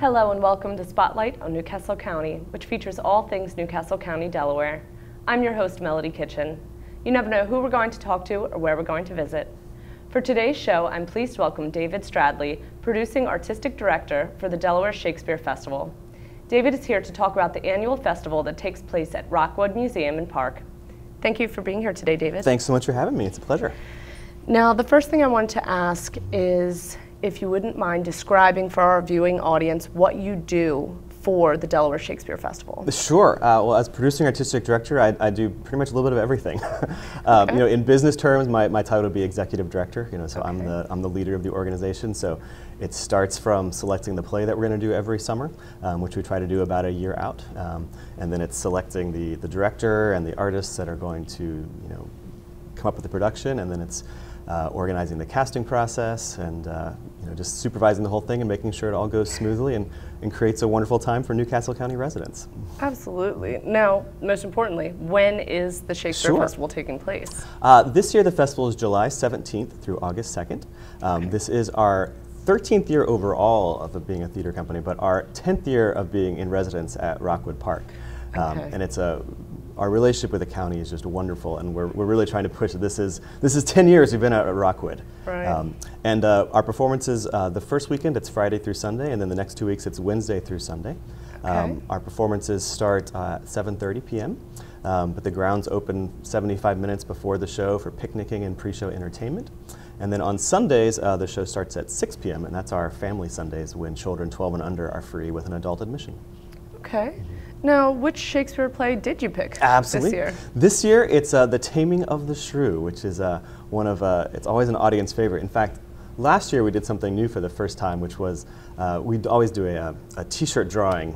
Hello and welcome to Spotlight on Newcastle County, which features all things Newcastle County, Delaware. I'm your host, Melody Kitchen. You never know who we're going to talk to or where we're going to visit. For today's show, I'm pleased to welcome David Stradley, Producing Artistic Director for the Delaware Shakespeare Festival. David is here to talk about the annual festival that takes place at Rockwood Museum and Park. Thank you for being here today, David. Thanks so much for having me. It's a pleasure. Now, the first thing I want to ask is if you wouldn't mind describing for our viewing audience what you do for the Delaware Shakespeare Festival. Sure. Well, as Producing Artistic Director, I do pretty much a little bit of everything. Okay. In business terms, my title would be Executive Director. So okay. I'm the leader of the organization. So it starts from selecting the play that we're going to do every summer, which we try to do about a year out, and then it's selecting the director and the artists that are going to come up with the production, and then it's organizing the casting process and just supervising the whole thing and making sure it all goes smoothly and creates a wonderful time for Newcastle County residents. Absolutely. Now, most importantly, when is the Shakespeare Sure. Festival taking place? This year the festival is July 17th through August 2nd. Okay. This is our 13th year overall of being a theater company, but our 10th year of being in residence at Rockwood Park. Okay. And it's our relationship with the county is just wonderful, and we're really trying to push it. This is 10 years we've been at Rockwood. Right. And our performances, the first weekend it's Friday through Sunday, and then the next 2 weeks it's Wednesday through Sunday. Okay. Our performances start at 7:30 p.m., but the grounds open 75 minutes before the show for picnicking and pre-show entertainment. And then on Sundays, the show starts at 6 p.m., and that's our family Sundays when children 12 and under are free with an adult admission. Okay. Now, which Shakespeare play did you pick Absolutely. This year? This year, it's The Taming of the Shrew, which is it's always an audience favorite. In fact, last year we did something new for the first time, which was we'd always do a t-shirt drawing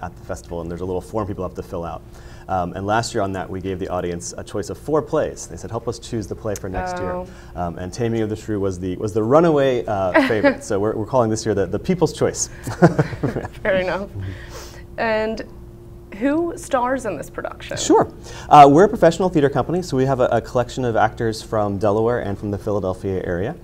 at the festival, and there's a little form people have to fill out. And last year on that, we gave the audience a choice of 4 plays. They said, help us choose the play for next year. And Taming of the Shrew was the runaway favorite. So we're calling this year the People's Choice. Fair enough. And who stars in this production? Sure. We're a professional theater company, so we have a collection of actors from Delaware and from the Philadelphia area.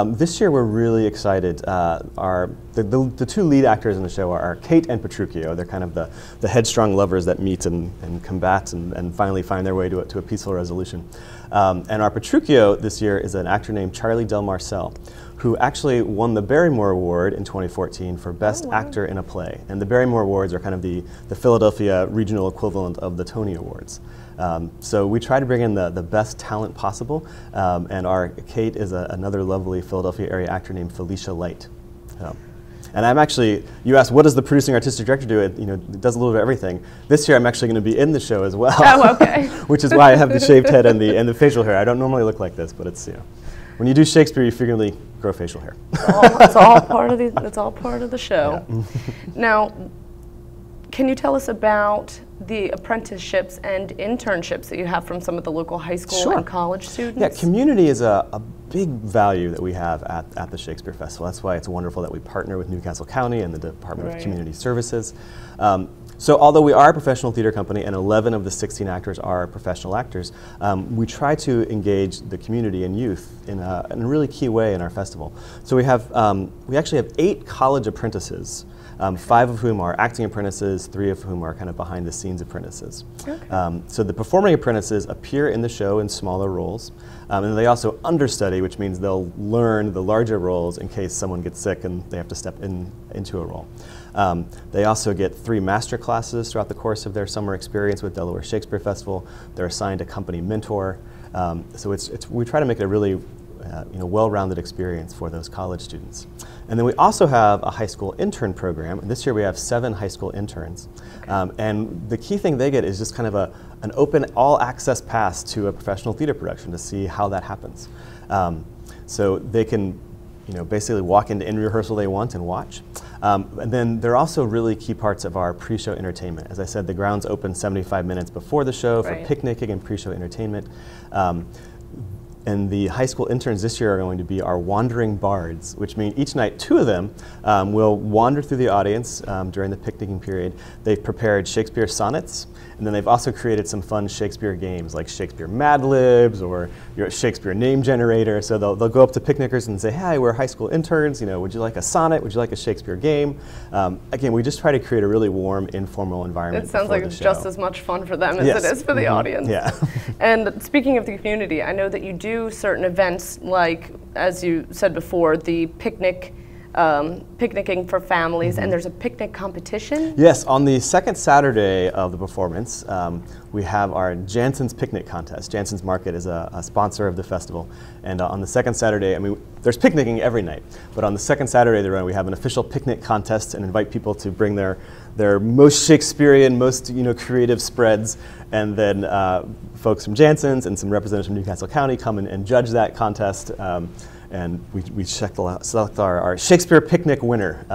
This year we're really excited. The 2 lead actors in the show are Kate and Petruchio. They're kind of the headstrong lovers that meet and combat and finally find their way to a peaceful resolution. And our Petruchio this year is an actor named Charlie Del Marcel, who actually won the Barrymore Award in 2014 for Best Actor in a Play. And the Barrymore Awards are kind of the Philadelphia regional equivalent of the Tony Awards. So we try to bring in the best talent possible, and our Kate is another lovely Philadelphia area actor named Felicia Light. And I'm actually, you asked, what does the Producing Artistic Director do? It does a little bit of everything. This year I'm actually going to be in the show as well. Oh, okay. Which is why I have the shaved head and the facial hair. I don't normally look like this, but it's, when you do Shakespeare, you frequently grow facial hair. It's all part of the show. Yeah. Now, can you tell us about the apprenticeships and internships that you have from some of the local high school Sure. and college students? Yeah, community is a big value that we have at the Shakespeare Festival. That's why it's wonderful that we partner with Newcastle County and the Department of Community Services. So although we are a professional theater company and 11 of the 16 actors are professional actors, we try to engage the community and youth in a really key way in our festival. So we actually have 8 college apprentices, 5 of whom are acting apprentices, 3 of whom are kind of behind the scenes apprentices. Okay. So the performing apprentices appear in the show in smaller roles, and they also understudy, which means they'll learn the larger roles in case someone gets sick and they have to step into a role. They also get 3 master classes throughout the course of their summer experience with Delaware Shakespeare Festival. They're assigned a company mentor. So we try to make it a really well-rounded experience for those college students. And then we also have a high school intern program. This year we have 7 high school interns. Okay. And the key thing they get is just kind of an open all-access pass to a professional theater production to see how that happens. So they can basically walk into any rehearsal they want and watch. And then they're also really key parts of our pre-show entertainment. As I said, the grounds open 75 minutes before the show for picnicking and pre-show entertainment. And the high school interns this year are going to be our wandering bards, which mean each night 2 of them will wander through the audience during the picnicking period. They've prepared Shakespeare sonnets, and then they've also created some fun Shakespeare games like Shakespeare Mad Libs or your Shakespeare Name Generator. So they'll go up to picnickers and say, "Hi, we're high school interns. Would you like a sonnet? Would you like a Shakespeare game?" Again, we just try to create a really warm, informal environment. It sounds like it's just as much fun for them as it is for the audience. Yeah. And speaking of the community, I know that you do certain events like, as you said before, the picnicking for families, and there's a picnic competition? Yes, on the second Saturday of the performance, we have our Jansen's Picnic Contest. Jansen's Market is a sponsor of the festival, and on the second Saturday, there's picnicking every night, but on the second Saturday of the run, we have an official picnic contest and invite people to bring their most Shakespearean, most creative spreads, and then folks from Jansen's and some representatives from Newcastle County come and judge that contest. And we select our Shakespeare picnic winner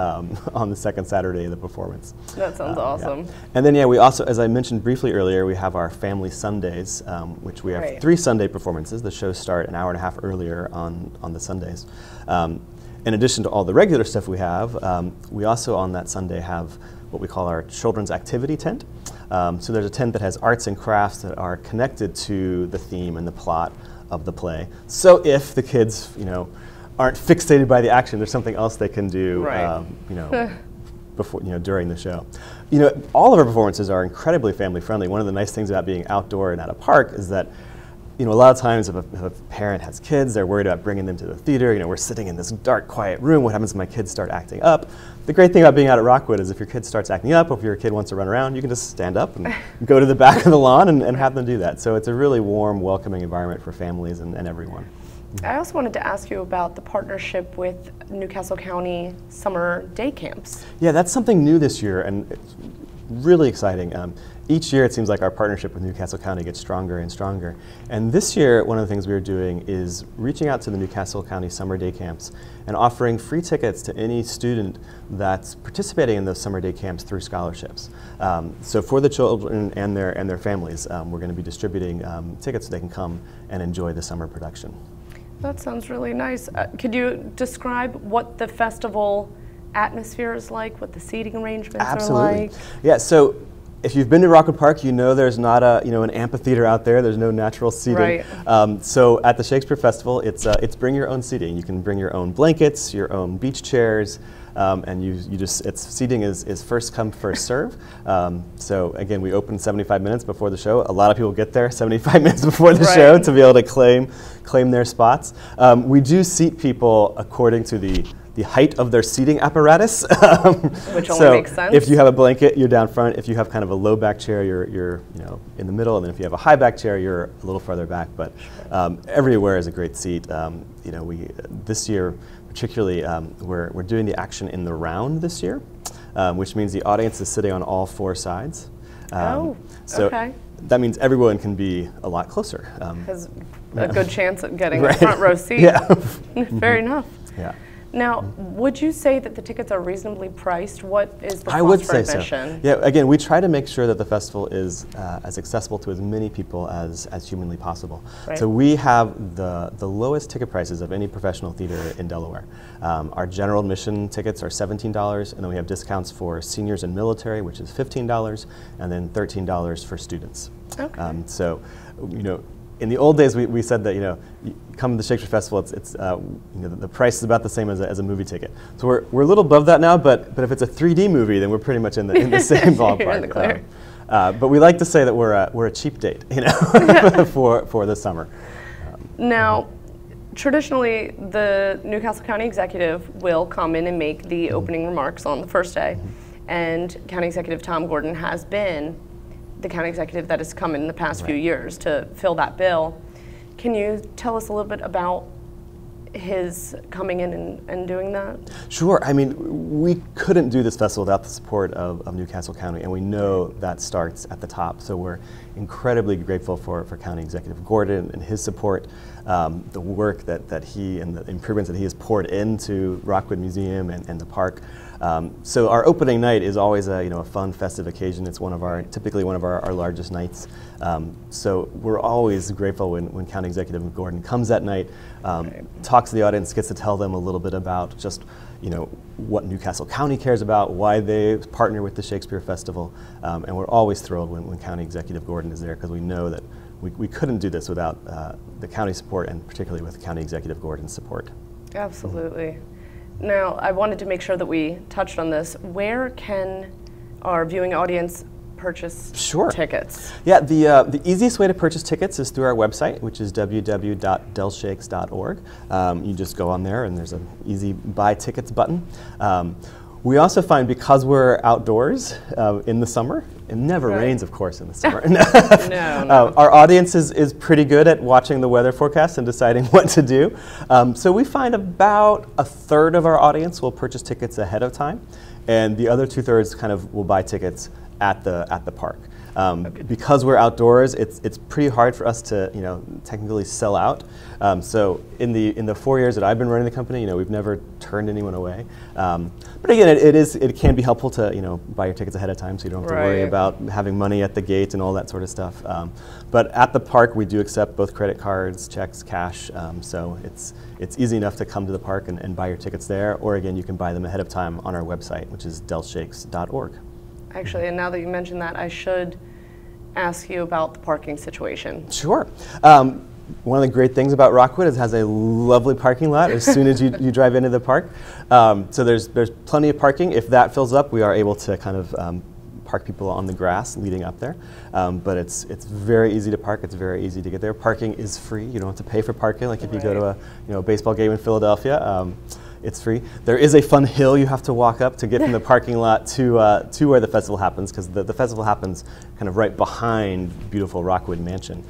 on the second Saturday of the performance. That sounds awesome. Yeah. And then we also, as I mentioned briefly earlier, we have our Family Sundays, which we have 3 Sunday performances. The shows start an hour and a half earlier on the Sundays. In addition to all the regular stuff we have, we also on that Sunday have what we call our children's activity tent. So there's a tent that has arts and crafts that are connected to the theme and the plot of the play. So if the kids, aren't fixated by the action, there's something else they can do, before, during the show. All of our performances are incredibly family friendly. One of the nice things about being outdoor and at a park is that, a lot of times if a parent has kids, they're worried about bringing them to the theater. We're sitting in this dark, quiet room. What happens if my kids start acting up? The great thing about being out at Rockwood is if your kid starts acting up, or if your kid wants to run around, you can just stand up and go to the back of the lawn and have them do that. So it's a really warm, welcoming environment for families and everyone. I also wanted to ask you about the partnership with Newcastle County summer day camps. Yeah, that's something new this year, and it's really exciting. Each year it seems like our partnership with Newcastle County gets stronger and stronger. And this year, one of the things we are doing is reaching out to the Newcastle County summer day camps and offering free tickets to any student that's participating in those summer day camps through scholarships. So for the children and their families, we're going to be distributing tickets so they can come and enjoy the summer production. That sounds really nice. Could you describe what the festival atmosphere is like, what the seating arrangements are like? Yeah, so if you've been to Rockwood Park, there's not an amphitheater out there. There's no natural seating. Right. So at the Shakespeare Festival, it's bring your own seating. You can bring your own blankets, your own beach chairs, and seating is first come, first serve. So again, we open 75 minutes before the show. A lot of people get there 75 minutes before the show to be able to claim their spots. We do seat people according to the height of their seating apparatus. Which only makes sense. If you have a blanket, you're down front. If you have kind of a low back chair, you're in the middle. And then if you have a high back chair, you're a little farther back. But everywhere is a great seat. This year particularly, we're doing the action in the round this year, which means the audience is sitting on all 4 sides. Okay. That means everyone can be a lot closer. Has a good chance of getting a front row seat. Yeah. Fair enough. Yeah. Now, would you say that the tickets are reasonably priced? What is the cost I would for say admission? So. Yeah, again, we try to make sure that the festival is as accessible to as many people as humanly possible. Right. So we have the lowest ticket prices of any professional theater in Delaware. Our general admission tickets are $17, and then we have discounts for seniors and military, which is $15, and then $13 for students. Okay. In the old days, we said that you come to the Shakespeare Festival, the price is about the same as a movie ticket. So we're a little above that now, but if it's a 3D movie, then we're pretty much in the same ballpark. You're in the clear. But we like to say that we're a cheap date, for the summer. Now, traditionally, the Newcastle County Executive will come in and make the opening remarks on the first day, and County Executive Tom Gordon has been the county executive that has come in the past few years to fill that bill. Can you tell us a little bit about his coming in and doing that? Sure. We couldn't do this festival without the support of Newcastle County, and we know that starts at the top. So we're incredibly grateful for County Executive Gordon and his support. the work that he and the improvements that he has poured into Rockwood Museum and the park. So our opening night is always a fun, festive occasion. It's typically one of our largest nights. So we're always grateful when County Executive Gordon comes that night, talks to the audience, gets to tell them a little bit about just what Newcastle County cares about, why they partner with the Shakespeare Festival, and we're always thrilled when County Executive Gordon is there, because we know that we couldn't do this without the county support, and particularly with County Executive Gordon's support. Absolutely. Now, I wanted to make sure that we touched on this. Where can our viewing audience purchase tickets? Yeah, the easiest way to purchase tickets is through our website, which is www.delshakes.org. You just go on there, and there's an easy buy tickets button. We also find, because we're outdoors in the summer, it never rains, of course, in the summer. No. Our audience is pretty good at watching the weather forecast and deciding what to do. So we find about a third of our audience will purchase tickets ahead of time, and the other 2/3 kind of will buy tickets at the park. Because we're outdoors, it's pretty hard for us to technically sell out. So in the 4 years that I've been running the company, we've never turned anyone away. But again, it can be helpful to buy your tickets ahead of time, so you don't have to worry about having money at the gate and all that sort of stuff. But at the park, we do accept both credit cards, checks, cash. So it's easy enough to come to the park and buy your tickets there. Or again, you can buy them ahead of time on our website, which is delshakes.org. Actually, and now that you mentioned that, I should ask you about the parking situation. Sure. One of the great things about Rockwood is it has a lovely parking lot as soon as you drive into the park. So there's plenty of parking. If that fills up, we are able to kind of park people on the grass leading up there. But it's very easy to park. It's very easy to get there. Parking is free. You don't have to pay for parking like if you go to a baseball game in Philadelphia. It's free. There is a fun hill you have to walk up to get from the parking lot to where the festival happens, because the festival happens kind of right behind beautiful Rockwood Mansion.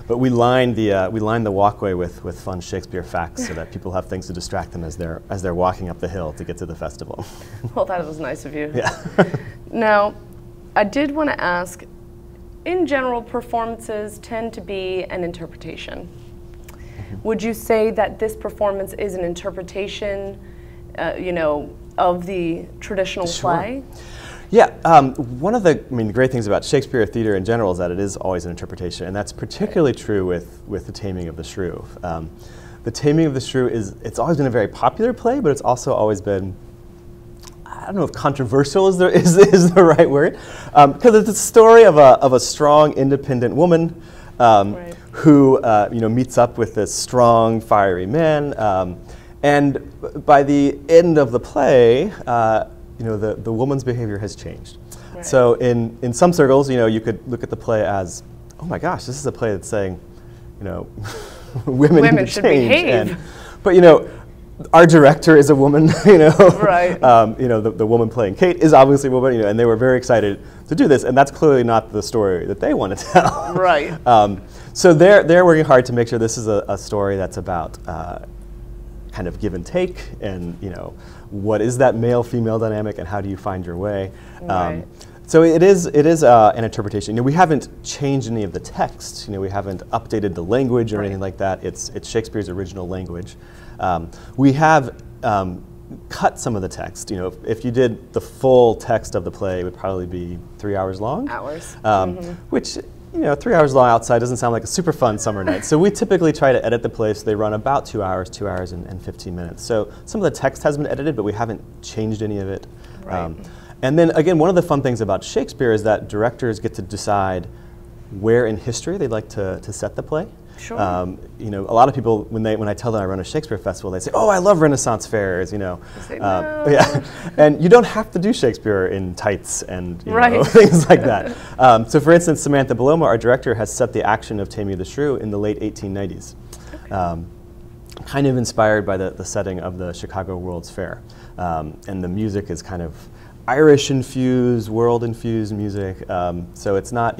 But we line the walkway with fun Shakespeare facts so that people have things to distract them as they're walking up the hill to get to the festival. Well, that was nice of you. Yeah. Now, I did want to ask, in general, performances tend to be an interpretation. Would you say that this performance is an interpretation, of the traditional play? Yeah, one of the great things about Shakespeare theater in general is that it is always an interpretation, and that's particularly true with The Taming of the Shrew. The Taming of the Shrew it's always been a very popular play, but it's also always been, I don't know if controversial is the right word, because it's a story of a strong, independent woman who meets up with this strong, fiery man, and by the end of the play, the woman's behavior has changed. So in some circles, you could look at the play as, oh my gosh, this is a play that's saying, women should behave. But our director is a woman, the woman playing Kate is obviously a woman, and they were very excited to do this, and that's clearly not the story that they want to tell. Right. So they're working hard to make sure this is a story that's about kind of give and take, and what is that male-female dynamic, and how do you find your way. Right. So it is an interpretation. We haven't changed any of the text. We haven't updated the language or anything like that. It's Shakespeare's original language. We have cut some of the text. If you did the full text of the play, it would probably be 3 hours long. Which 3 hours long outside doesn't sound like a super fun summer night. So we typically try to edit the play so they run about 2 hours, 2 hours and 15 minutes. So some of the text has been edited, but we haven't changed any of it. Right. And then again, one of the fun things about Shakespeare is that directors get to decide where in history they'd like to set the play. Sure. A lot of people, when I tell them I run a Shakespeare festival, they say, "Oh, I love Renaissance fairs." They say, no. Yeah, and you don't have to do Shakespeare in tights and right. things like that. So, for instance, Samantha Beloma, our director, has set the action of Taming of the Shrew in the late 1890s, kind of inspired by the setting of the Chicago World's Fair, and the music is kind of Irish-infused, world-infused music. So it's not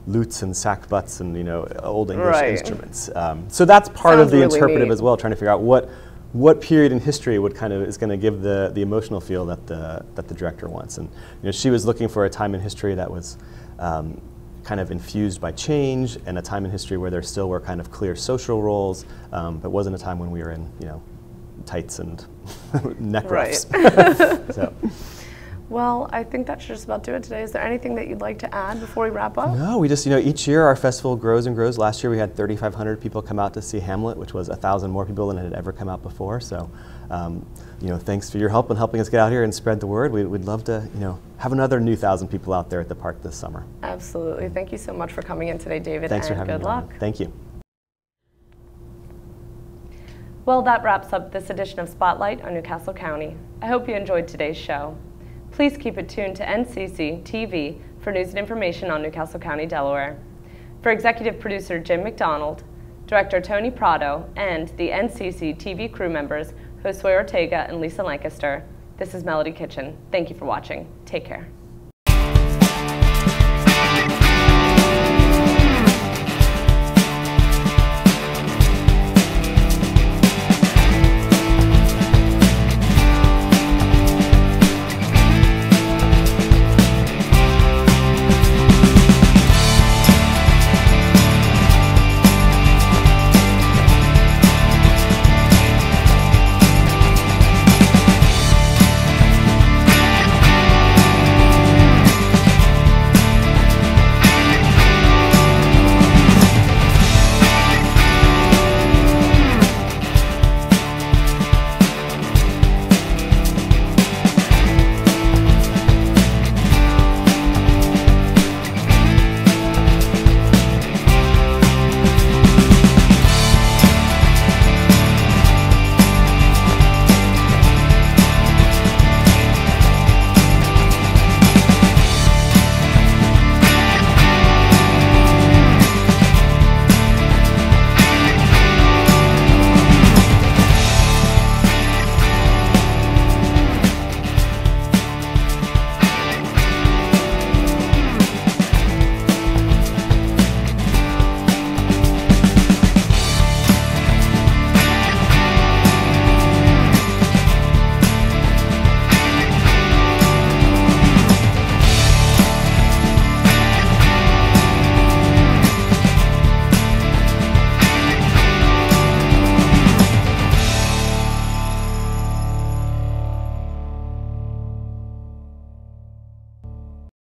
lutes and sackbuts and old English instruments. So that's part of the interpretive as well, trying to figure out what period in history is going to give the emotional feel that the director wants. And she was looking for a time in history that was kind kind of infused by change and a time in history where there still were kind of clear social roles, but wasn't a time when we were in, tights and neck ruffs. So. Well, I think that should just about do it today. Is there anything that you'd like to add before we wrap up? No, we just, each year our festival grows and grows. Last year we had 3,500 people come out to see Hamlet, which was 1,000 more people than had ever come out before. So, thanks for your help in helping us get out here and spread the word. We'd love to, have another new 1,000 people out there at the park this summer. Absolutely. Thank you so much for coming in today, David. Thanks for having me. Good luck. Thank you. Well, that wraps up this edition of Spotlight on Newcastle County. I hope you enjoyed today's show. Please keep it tuned to NCC TV for news and information on Newcastle County, Delaware. For executive producer Jim McDonald, director Tony Prado, and the NCC TV crew members Josue Ortega and Lisa Lancaster, this is Melody Kitchen. Thank you for watching. Take care.